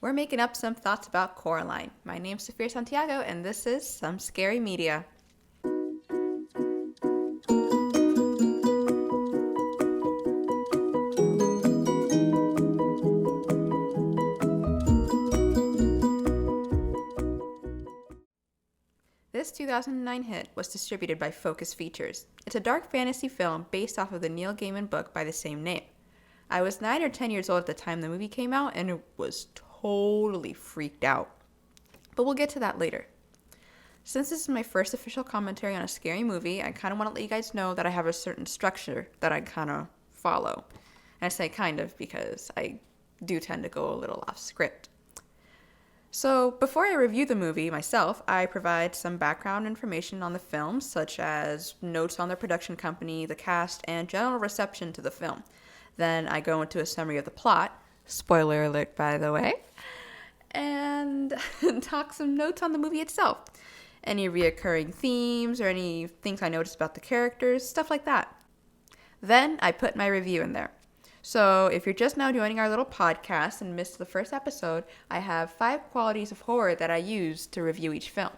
We're making up some thoughts about Coraline. My name's Safir Santiago, and this is Some Scary Media. This 2009 hit was distributed by Focus Features. It's a dark fantasy film based off of the Neil Gaiman book by the same name. I was 9 or 10 years old at the time the movie came out, and it was totally freaked out. But we'll get to that later. Since this is my first official commentary on a scary movie, I kind of want to let you guys know that I have a certain structure that I kind of follow. And I say kind of because I do tend to go a little off script. So before I review the movie myself, I provide some background information on the film, such as notes on the production company, the cast, and general reception to the film. Then I go into a summary of the plot, spoiler alert by the way, and talk some notes on the movie itself. Any reoccurring themes or any things I noticed about the characters, stuff like that. Then I put my review in there. So if you're just now joining our little podcast and missed the first episode, I have 5 qualities of horror that I use to review each film.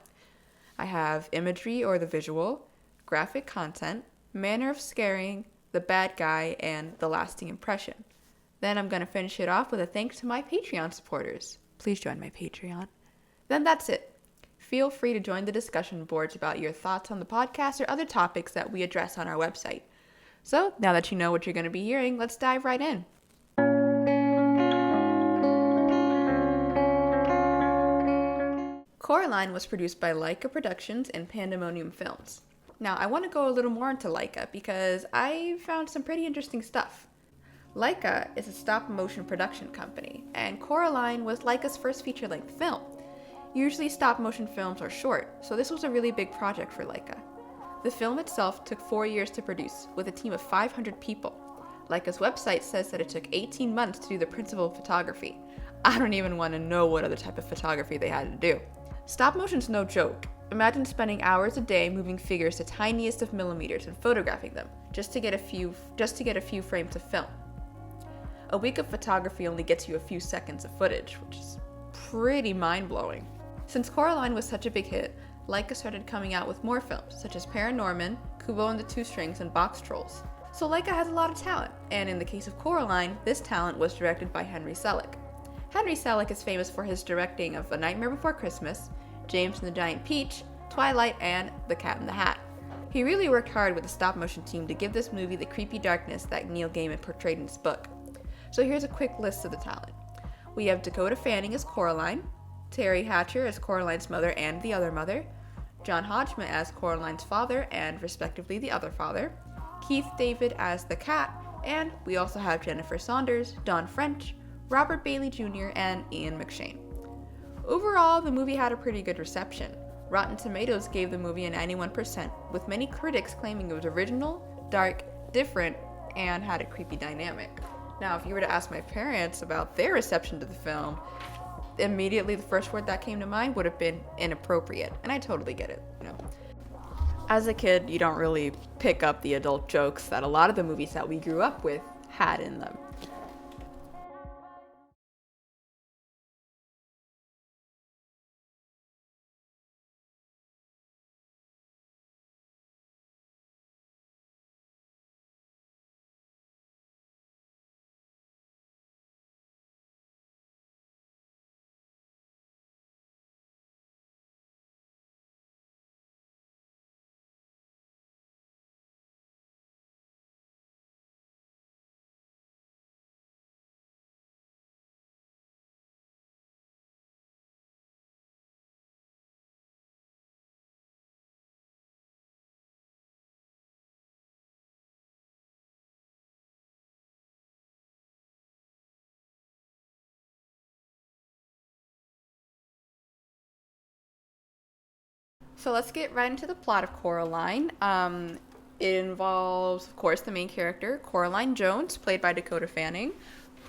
I have imagery or the visual, graphic content, manner of scaring, the bad guy, and the lasting impression. Then I'm going to finish it off with a thanks to my Patreon supporters. Please join my Patreon. Then that's it. Feel free to join the discussion boards about your thoughts on the podcast or other topics that we address on our website. So, now that you know what you're going to be hearing, let's dive right in. Coraline was produced by Laika Productions and Pandemonium Films. Now, I want to go a little more into Laika because I found some pretty interesting stuff. Laika is a stop-motion production company, and Coraline was Laika's first feature-length film. Usually stop-motion films are short, so this was a really big project for Laika. The film itself took 4 years to produce, with a team of 500 people. Laika's website says that it took 18 months to do the principal photography. I don't even want to know what other type of photography they had to do. Stop-motion's no joke. Imagine spending hours a day moving figures to tiniest of millimeters and photographing them, just to get a few frames of film. A week of photography only gets you a few seconds of footage, which is pretty mind-blowing. Since Coraline was such a big hit, Laika started coming out with more films, such as Paranorman, Kubo and the Two Strings, and Box Trolls. So Laika has a lot of talent, and in the case of Coraline, this talent was directed by Henry Selick. Henry Selick is famous for his directing of A Nightmare Before Christmas, James and the Giant Peach, Twilight, and The Cat in the Hat. He really worked hard with the stop-motion team to give this movie the creepy darkness that Neil Gaiman portrayed in his book. So here's a quick list of the talent. We have Dakota Fanning as Coraline, Terry Hatcher as Coraline's mother and the other mother, John Hodgman as Coraline's father and, respectively, the other father, Keith David as the cat, and we also have Jennifer Saunders, Don French, Robert Bailey Jr., and Ian McShane. Overall, the movie had a pretty good reception. Rotten Tomatoes gave the movie a 91%, with many critics claiming it was original, dark, different, and had a creepy dynamic. Now, if you were to ask my parents about their reception to the film, immediately the first word that came to mind would have been inappropriate, and I totally get it, As a kid, you don't really pick up the adult jokes that a lot of the movies that we grew up with had in them. So let's get right into the plot of Coraline. It involves, of course, the main character, Coraline Jones, played by Dakota Fanning,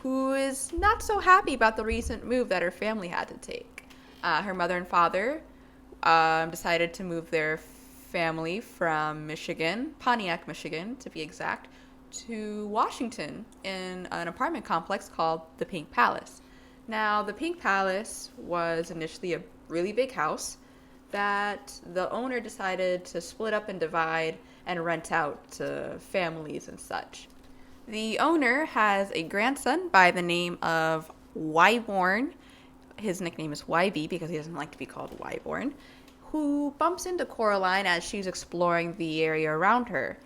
who is not so happy about the recent move that her family had to take. Her mother and father decided to move their family from Michigan, Pontiac, Michigan, to be exact, to Washington in an apartment complex called the Pink Palace. Now, the Pink Palace was initially a really big house that the owner decided to split up and divide and rent out to families and such. The owner has a grandson by the name of Wyborn. His nickname is YB because he doesn't like to be called Wyborn, who bumps into Coraline as she's exploring the area around her.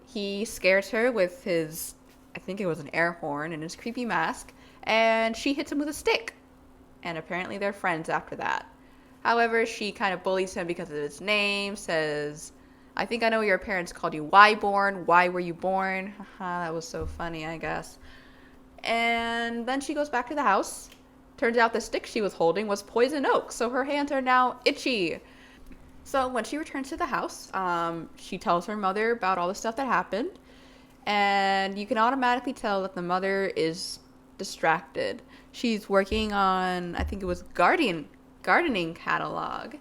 He scares her with his, I think it was an air horn, and his creepy mask, and she hits him with a stick. And apparently they're friends after that. However, she kind of bullies him because of his name, says, I think I know your parents called you Wyborn. Why were you born? Haha, that was so funny, I guess. And then she goes back to the house. Turns out the stick she was holding was poison oak, so her hands are now itchy. So when she returns to the house, she tells her mother about all the stuff that happened. And you can automatically tell that the mother is distracted. She's working on, I think it was gardening catalog,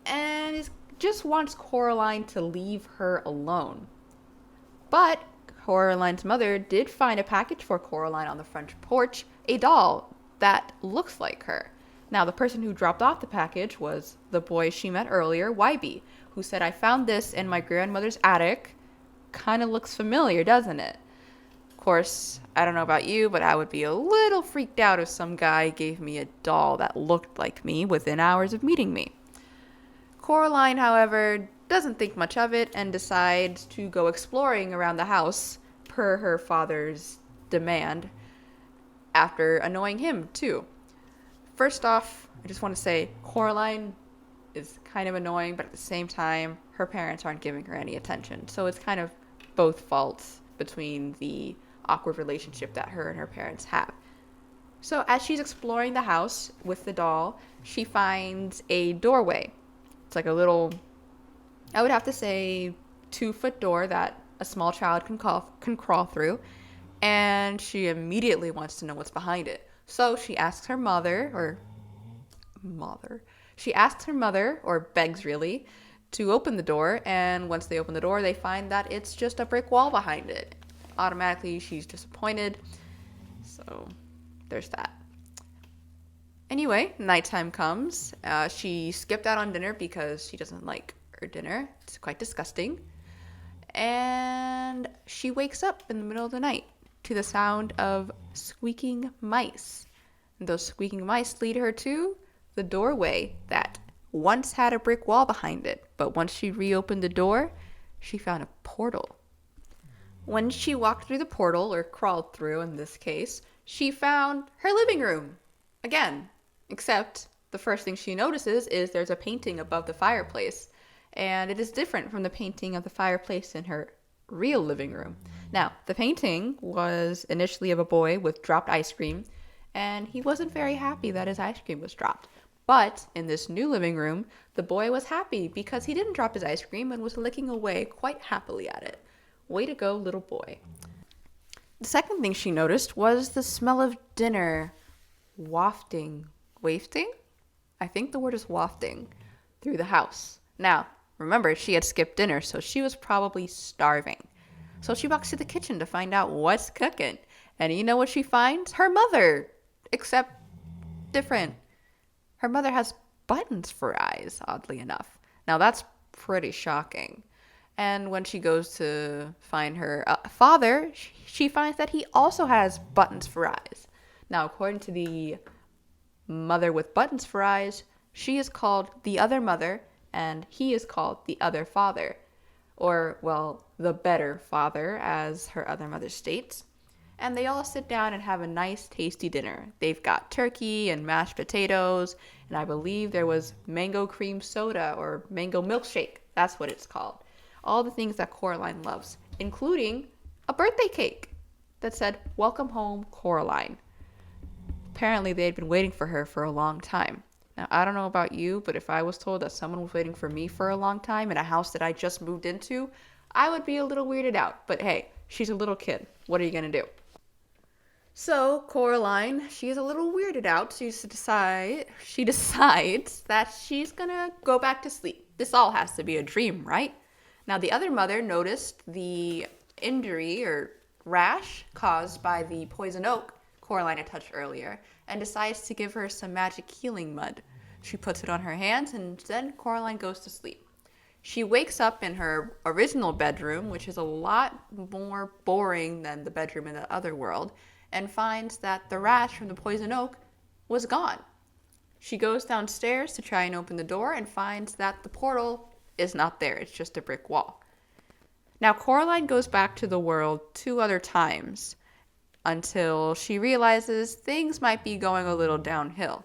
and just wants Coraline to leave her alone. But Coraline's mother did find a package for Coraline on the front porch, a doll that looks like her. Now, the person who dropped off the package was the boy she met earlier, YB, who said, I found this in my grandmother's attic. Kind of looks familiar, doesn't it? Of course, I don't know about you, but I would be a little freaked out if some guy gave me a doll that looked like me within hours of meeting me. Coraline, however, doesn't think much of it and decides to go exploring around the house per her father's demand, after annoying him too. First off, I just want to say Coraline is kind of annoying, but at the same time, her parents aren't giving her any attention. So it's kind of both faults between the awkward relationship that her and her parents have. So as she's exploring the house with the doll, she finds a doorway. It's like a little, I would have to say, 2-foot door that a small child can crawl through. And she immediately wants to know what's behind it. So she asks her mother, or begs really, to open the door. And once they open the door, they find that it's just a brick wall behind it. Automatically, she's disappointed. So there's that. Anyway, nighttime comes. She skipped out on dinner because she doesn't like her dinner. It's quite disgusting. And she wakes up in the middle of the night to the sound of squeaking mice. And those squeaking mice lead her to the doorway that once had a brick wall behind it. But once she reopened the door, she found a portal. When she walked through the portal, or crawled through in this case, she found her living room. Again, except the first thing she notices is there's a painting above the fireplace. And it is different from the painting of the fireplace in her real living room. Now, the painting was initially of a boy with dropped ice cream, and he wasn't very happy that his ice cream was dropped. But in this new living room, the boy was happy because he didn't drop his ice cream and was licking away quite happily at it. Way to go, little boy. The second thing she noticed was the smell of dinner wafting? I think the word is wafting through the house. Now, remember, she had skipped dinner, so she was probably starving. So she walks to the kitchen to find out what's cooking. And you know what she finds? Her mother. Except different. Her mother has buttons for eyes, oddly enough. Now that's pretty shocking. And when she goes to find her father, she finds that he also has buttons for eyes. Now, according to the mother with buttons for eyes, she is called the other mother, and he is called the other father. Or, well, the better father, as her other mother states. And they all sit down and have a nice, tasty dinner. They've got turkey and mashed potatoes, and I believe there was mango cream soda or mango milkshake. That's what it's called. All the things that Coraline loves, including a birthday cake that said, "Welcome home, Coraline." Apparently, they had been waiting for her for a long time. Now, I don't know about you, but if I was told that someone was waiting for me for a long time in a house that I just moved into, I would be a little weirded out. But hey, she's a little kid. What are you going to do? So, Coraline, she's a little weirded out. She decides that she's going to go back to sleep. This all has to be a dream, right? Now, the other mother noticed the injury or rash caused by the poison oak Coraline had touched earlier, and decides to give her some magic healing mud. She puts it on her hands, and then Coraline goes to sleep. She wakes up in her original bedroom, which is a lot more boring than the bedroom in the other world, and finds that the rash from the poison oak was gone. She goes downstairs to try and open the door and finds that the portal is not there. It's just a brick wall. Now, Coraline goes back to the world 2 other times until she realizes things might be going a little downhill.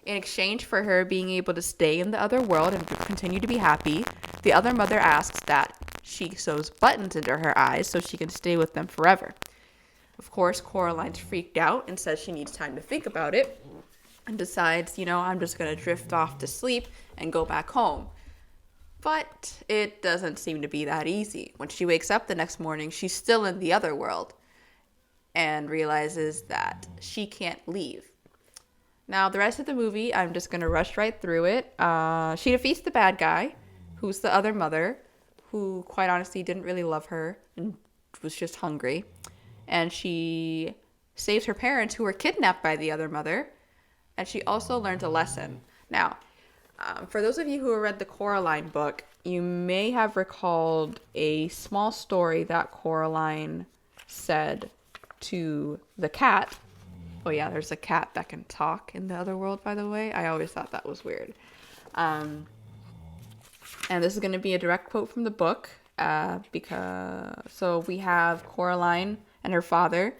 In exchange for her being able to stay in the other world and continue to be happy, the other mother asks that she sews buttons into her eyes so she can stay with them forever. Of course, Coraline's freaked out and says she needs time to think about it and decides, I'm just going to drift off to sleep and go back home. But it doesn't seem to be that easy. When she wakes up the next morning, she's still in the other world and realizes that she can't leave. Now, the rest of the movie, I'm just going to rush right through it. She defeats the bad guy, who's the other mother, who quite honestly didn't really love her and was just hungry. And she saves her parents, who were kidnapped by the other mother. And she also learns a lesson. Now, for those of you who have read the Coraline book, you may have recalled a small story that Coraline said to the cat. Oh yeah, there's a cat that can talk in the other world, by the way. I always thought that was weird. And this is going to be a direct quote from the book. So we have Coraline and her father.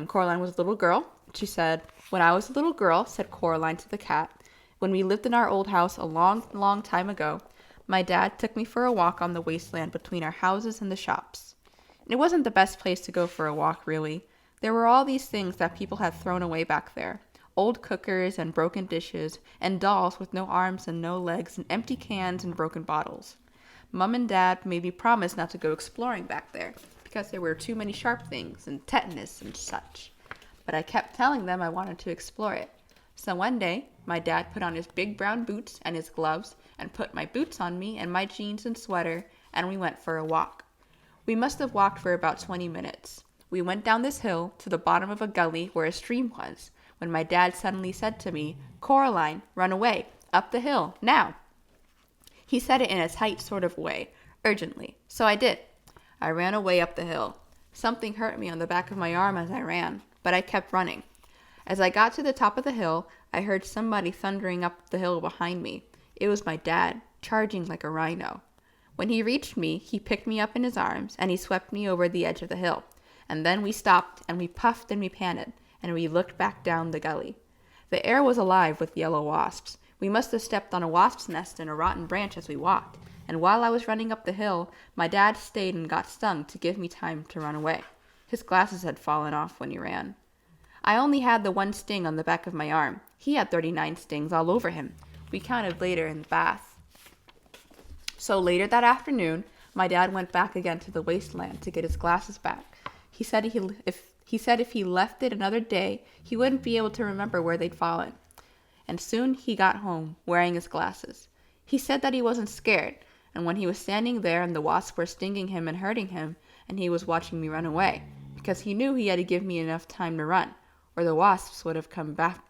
Coraline was a little girl. She said, "When I was a little girl," said Coraline to the cat, "when we lived in our old house a long, long time ago, my dad took me for a walk on the wasteland between our houses and the shops. It wasn't the best place to go for a walk, really. There were all these things that people had thrown away back there. Old cookers and broken dishes, and dolls with no arms and no legs, and empty cans and broken bottles. Mum and Dad made me promise not to go exploring back there, because there were too many sharp things, and tetanus and such. But I kept telling them I wanted to explore it. So one day, my dad put on his big brown boots and his gloves, and put my boots on me and my jeans and sweater, and we went for a walk. We must have walked for about 20 minutes. We went down this hill to the bottom of a gully where a stream was, when my dad suddenly said to me, 'Coraline, run away, up the hill, now.' He said it in a tight sort of way, urgently, so I did. I ran away up the hill. Something hurt me on the back of my arm as I ran, but I kept running. As I got to the top of the hill, I heard somebody thundering up the hill behind me. It was my dad, charging like a rhino. When he reached me, he picked me up in his arms, and he swept me over the edge of the hill. And then we stopped, and we puffed and we panted, and we looked back down the gully. The air was alive with yellow wasps. We must have stepped on a wasp's nest in a rotten branch as we walked, and while I was running up the hill, my dad stayed and got stung to give me time to run away. His glasses had fallen off when he ran. I only had the 1 sting on the back of my arm. He had 39 stings all over him. We counted later in the bath. So later that afternoon, my dad went back again to the wasteland to get his glasses back. He said if he left it another day, he wouldn't be able to remember where they'd fallen. And soon he got home, wearing his glasses. He said that he wasn't scared, and when he was standing there and the wasps were stinging him and hurting him, and he was watching me run away, because he knew he had to give me enough time to run, or the wasps would have come back,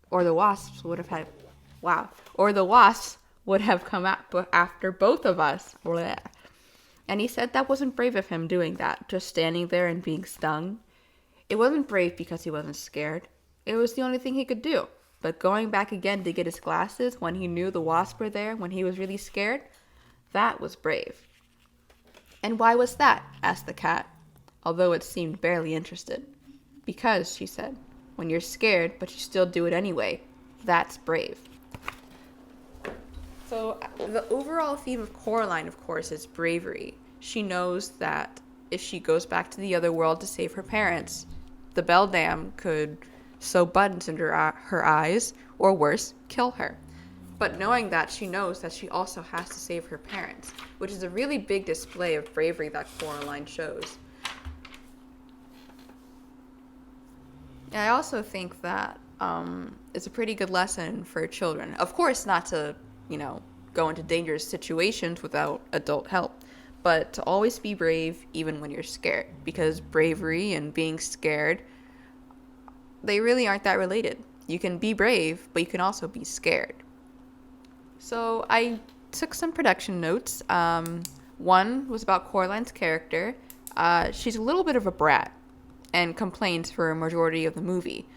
or the wasps would have come after both of us. Blech. And he said that wasn't brave of him doing that, just standing there and being stung. It wasn't brave because he wasn't scared. It was the only thing he could do. But going back again to get his glasses when he knew the wasps were there, when he was really scared, that was brave. "And why was that?" asked the cat, although it seemed barely interested. "Because," she said, "when you're scared but you still do it anyway, that's brave." So the overall theme of Coraline, of course, is bravery. She knows that if she goes back to the other world to save her parents, the beldam could sew buttons into her eyes, or worse, kill her. But knowing that, she knows that she also has to save her parents, which is a really big display of bravery that Coraline shows. I also think that it's a pretty good lesson for children. Of course, not to go into dangerous situations without adult help, but to always be brave even when you're scared, because bravery and being scared they really aren't that related. You can be brave, but you can also be scared. So I took some production notes. One was about Coraline's character. She's a little bit of a brat and complains for a majority of the movie.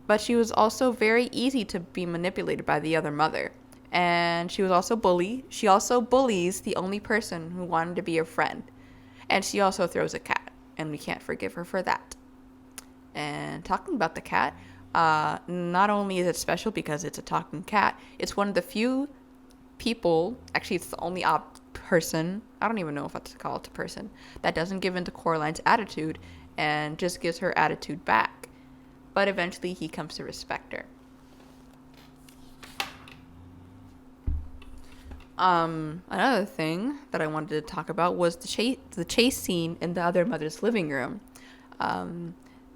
But she was also very easy to be manipulated by the other mother. And she was also bully. She also bullies the only person who wanted to be her friend. And she also throws a cat. And we can't forgive her for that. And talking about the cat, not only is it special because it's a talking cat, it's one of the few people, actually it's the only person, I don't even know if I have to call it a person, that doesn't give in to Coraline's attitude and just gives her attitude back. But eventually he comes to respect her. Another thing that I wanted to talk about was the chase scene in the other mother's living room.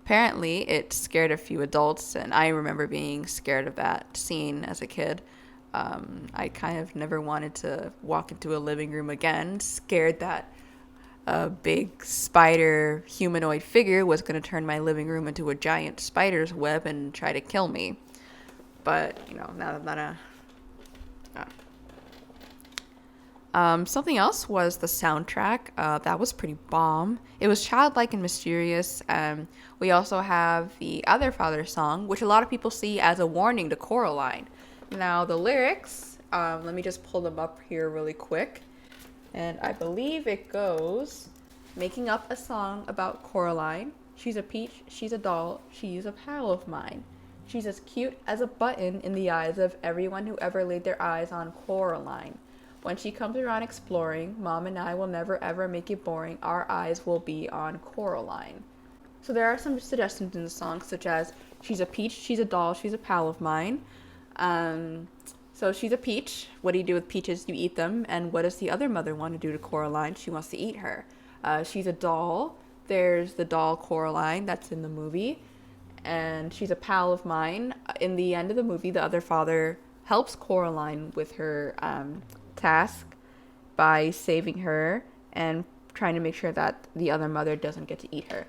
Apparently it scared a few adults, and I remember being scared of that scene as a kid. I kind of never wanted to walk into a living room again, scared that a big spider humanoid figure was going to turn my living room into a giant spider's web and try to kill me. But, now that something else was the soundtrack. That was pretty bomb. It was childlike and mysterious. We also have the Other Father song, which a lot of people see as a warning to Coraline. Now, the lyrics, let me just pull them up here really quick. And I believe it goes, making up a song about Coraline. She's a peach, she's a doll, she's a pal of mine. She's as cute as a button in the eyes of everyone who ever laid their eyes on Coraline. When she comes around exploring, Mom and I will never ever make it boring. Our eyes will be on Coraline. So there are some suggestions in the song, such as she's a peach, she's a doll, she's a pal of mine. So she's a peach. What do you do with peaches? You eat them. And what does the other mother want to do to Coraline? She wants to eat her. She's a doll. There's the doll Coraline that's in the movie. And she's a pal of mine. In the end of the movie, the other father helps Coraline with her task by saving her and trying to make sure that the other mother doesn't get to eat her.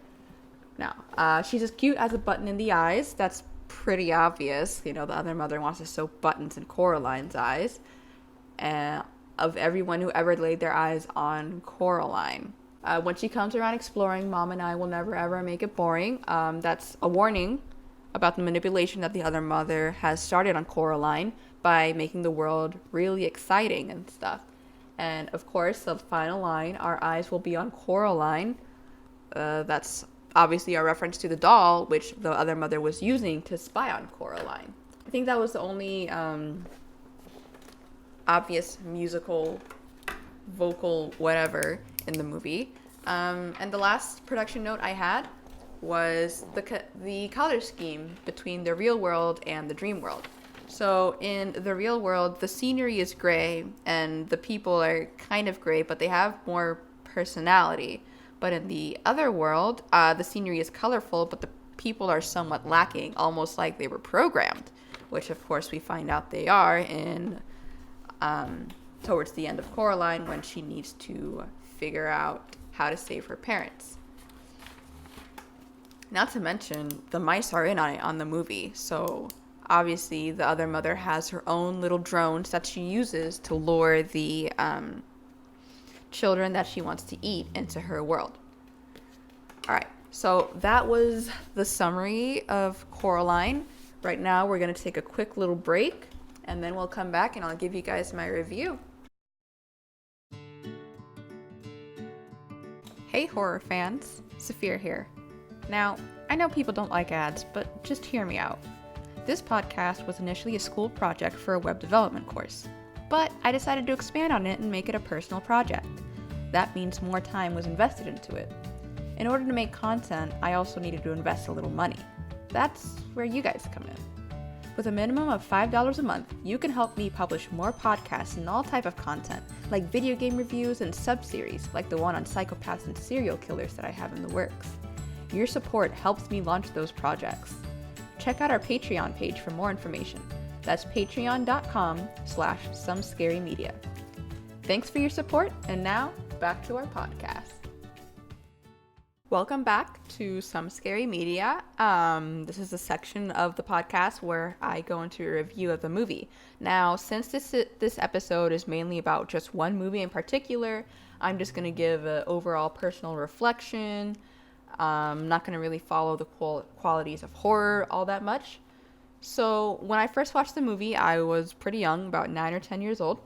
Now, she's as cute as a button in the eyes. That's pretty obvious. The other mother wants to sew buttons in Coraline's eyes. Of everyone who ever laid their eyes on Coraline. When she comes around exploring, Mom and I will never ever make it boring. That's a warning about the manipulation that the other mother has started on Coraline by making the world really exciting and stuff. And of course, the final line, our eyes will be on Coraline. That's obviously a reference to the doll, which the other mother was using to spy on Coraline. I think that was the only obvious musical, vocal, whatever in the movie. And the last production note I had was the color scheme between the real world and the dream world. So in the real world, the scenery is gray and the people are kind of gray, but they have more personality. But in the other world, the scenery is colorful, but the people are somewhat lacking, almost like they were programmed, which of course we find out they are in towards the end of Coraline when she needs to figure out how to save her parents. Not to mention, the mice are in on the movie, so obviously the other mother has her own little drones that she uses to lure the children that she wants to eat into her world. Alright, so that was the summary of Coraline. Right now we're going to take a quick little break, and then we'll come back and I'll give you guys my review. Hey horror fans, Safir here. Now, I know people don't like ads, but just hear me out. This podcast was initially a school project for a web development course, but I decided to expand on it and make it a personal project. That means more time was invested into it. In order to make content, I also needed to invest a little money. That's where you guys come in. With a minimum of $5 a month, you can help me publish more podcasts and all type of content, like video game reviews and sub-series, like the one on psychopaths and serial killers that I have in the works. Your support helps me launch those projects. Check out our Patreon page for more information. That's patreon.com/somescarymedia. Thanks for your support, and now back to our podcast. Welcome back to Some Scary Media. This is a section of the podcast where I go into a review of the movie. Now, since this episode is mainly about just one movie in particular, I'm just going to give an overall personal reflection. I'm not going to really follow the qualities of horror all that much. So, when I first watched the movie, I was pretty young, about 9 or 10 years old,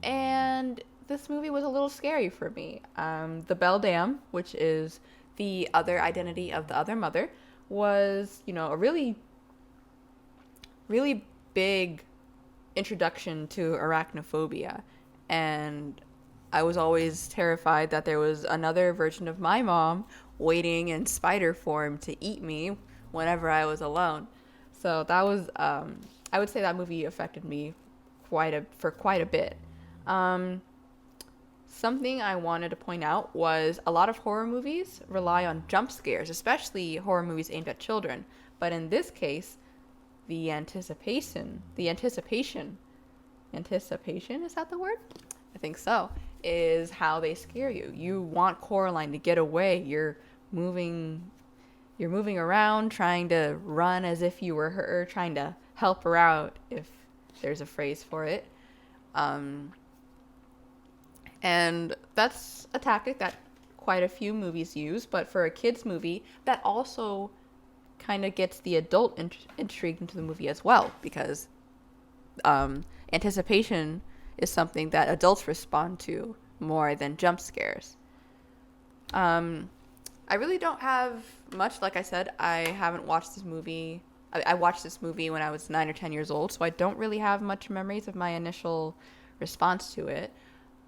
and this movie was a little scary for me. The Beldam, which is the other identity of the other mother, was, a really, really big introduction to arachnophobia. And I was always terrified that there was another version of my mom waiting in spider form to eat me whenever I was alone. So that was, I would say that movie affected me for quite a bit. Something I wanted to point out was a lot of horror movies rely on jump scares, especially horror movies aimed at children. But in this case, the anticipation, is that the word? I think so, is how they scare you. You want Coraline to get away. You're moving around, trying to run as if you were her, trying to help her out, if there's a phrase for it. And that's a tactic that quite a few movies use, but for a kid's movie, that also kind of gets the adult intrigued into the movie as well, because anticipation is something that adults respond to more than jump scares. I really don't have much. Like I said, I haven't watched this movie. I watched this movie when I was 9 or 10 years old, so I don't really have much memories of my initial response to it.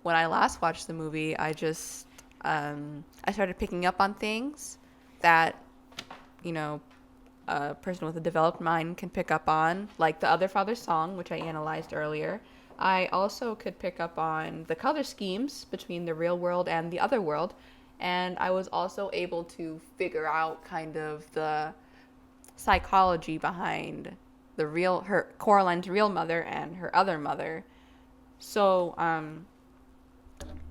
When I last watched the movie, I started picking up on things that, a person with a developed mind can pick up on, like the Other Father's Song, which I analyzed earlier. I also could pick up on the color schemes between the real world and the other world, and I was also able to figure out kind of the psychology behind Coraline's real mother and her other mother. So,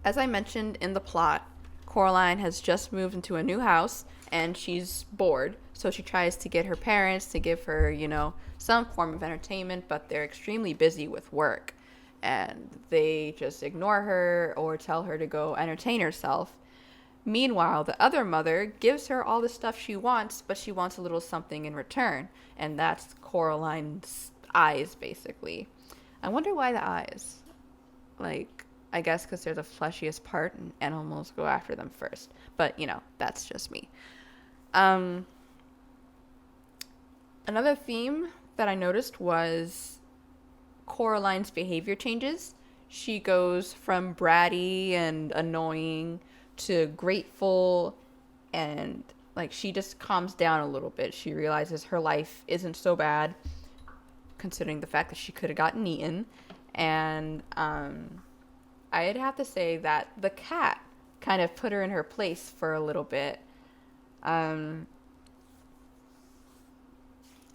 as I mentioned in the plot, Coraline has just moved into a new house and she's bored. So she tries to get her parents to give her, some form of entertainment, but they're extremely busy with work. And they just ignore her or tell her to go entertain herself. Meanwhile, the other mother gives her all the stuff she wants, but she wants a little something in return. And that's Coraline's eyes, basically. I wonder why the eyes. I guess because they're the fleshiest part and animals go after them first. But, that's just me. Another theme that I noticed was Coraline's behavior changes. She goes from bratty and annoying to grateful, and she just calms down a little bit. She realizes her life isn't so bad, considering the fact that she could have gotten eaten. And I'd have to say that the cat kind of put her in her place for a little bit.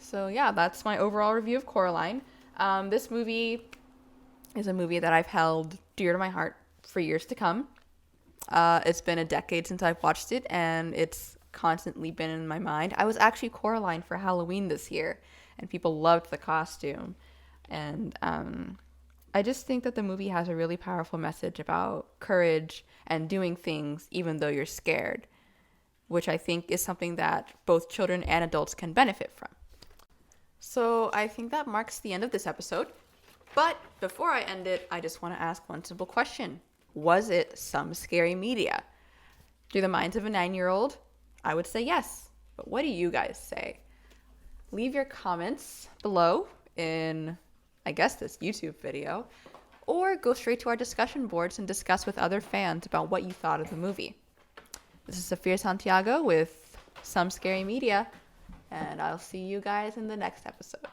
So yeah, that's my overall review of Coraline. This movie is a movie that I've held dear to my heart for years to come. It's been a decade since I've watched it, and it's constantly been in my mind. I was actually Coraline for Halloween this year, and people loved the costume. And I just think that the movie has a really powerful message about courage and doing things even though you're scared, which I think is something that both children and adults can benefit from. So I think that marks the end of this episode. But before I end it, I just want to ask one simple question. Was it some scary media? Through the minds of a 9-year-old, I would say yes. But what do you guys say? Leave your comments below in, I guess, this YouTube video, or go straight to our discussion boards and discuss with other fans about what you thought of the movie. This is Safir Santiago with Some Scary Media, and I'll see you guys in the next episode.